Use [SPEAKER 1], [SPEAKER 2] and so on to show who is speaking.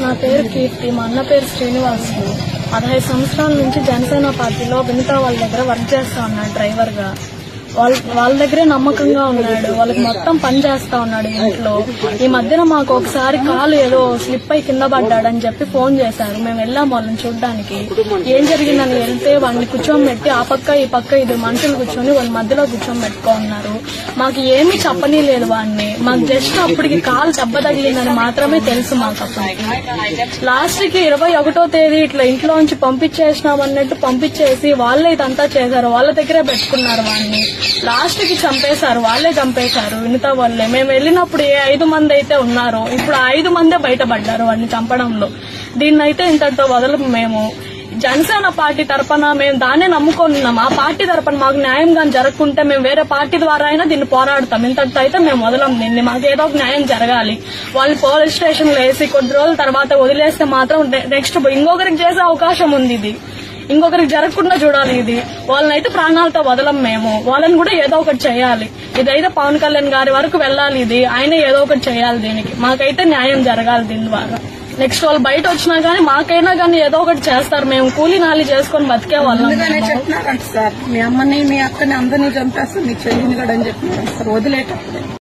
[SPEAKER 1] నా పేరు కీర్తి, మా అన్న పేరు శ్రీనివాసులు. 15 సంవత్సరాల నుంచి జనసేన పార్టీలో వినితా వాళ్ళ దగ్గర వర్క్ చేస్తా ఉన్నాడు డ్రైవర్ గా. వాళ్ళ దగ్గరే నమ్మకంగా ఉన్నాడు. వాళ్ళకి మొత్తం పని చేస్తా ఉన్నాడు ఇంట్లో. ఈ మధ్యన మాకు ఒకసారి కాలు ఏదో స్లిప్ అయి కింద పడ్డాడని చెప్పి ఫోన్ చేశారు. మేము వెళ్ళాము వాళ్ళని చూడడానికి. ఏం జరిగిందని వెళ్తే వాడిని కూర్చోబెట్టి ఆ పక్క ఈ పక్క 2 మనుషులు కూర్చొని వాళ్ళ మధ్యలో కూర్చోబెట్టుకున్నారు. మాకు ఏమీ చెప్పనీ లేదు వాడిని. మాకు జస్ట్ అప్పటికి కాలు దెబ్బ తగిలిందని మాత్రమే తెలుసు మాకు. అప్పటికి లాస్ట్ కి 21వ తేదీ ఇట్లా ఇంట్లోంచి పంపించేసినామన్నట్టు పంపించేసి వాళ్ళే ఇదంతా చేశారు. వాళ్ళ దగ్గరే పెట్టుకున్నారు వాడిని. లాస్ట్ కి చంపేశారు, వాళ్ళే చంపేశారు వినితా వాళ్ళే. మేము వెళ్ళినప్పుడు 5 మంది అయితే ఉన్నారు, ఇప్పుడు 5 మందే బయటపడ్డారు వాడిని చంపడంలో. దీన్నైతే ఇంతటితో వదలము. మేము జనసేన పార్టీ తరఫున మేము దాన్నే నమ్ముకున్నాం. ఆ పార్టీ తరఫున మాకు న్యాయంగా జరగకుంటే మేము వేరే పార్టీ ద్వారా అయినా దీన్ని పోరాడతాం. ఇంతటితో అయితే మేము వదలం దీన్ని. మాకు ఏదో ఒక న్యాయం జరగాలి. వాళ్ళు పోలీస్ స్టేషన్ లో వేసి కొద్ది రోజుల తర్వాత వదిలేస్తే మాత్రం నెక్స్ట్ ఇంకొకరికి చేసే అవకాశం ఉంది. ఇది ఇంకొకరికి జరగకుండా చూడాలి. ఇది వాళ్ళనైతే ప్రాణాలతో వదలం మేము. వాళ్ళని కూడా ఏదో ఒకటి చేయాలి. ఇదైతే పవన్ కళ్యాణ్ గారి వరకు వెళ్ళాలి. ఇది ఆయన ఏదో ఒకటి చేయాలి. దీనికి మాకైతే న్యాయం జరగాలి దీని ద్వారా. నెక్స్ట్ వాళ్ళు బయట వచ్చినా గానీ మాకైనా గానీ ఏదో ఒకటి చేస్తారు. మేము కూలీ నాలి చేసుకుని బతికే వాళ్ళం.
[SPEAKER 2] చెప్తున్నారంట సార్, మీ అమ్మని మీ అక్కని అందరినీ చంపేస్తారు, మీ చెల్లిని కూడా అని చెప్పినారు సార్ వదిలేటప్పుడు.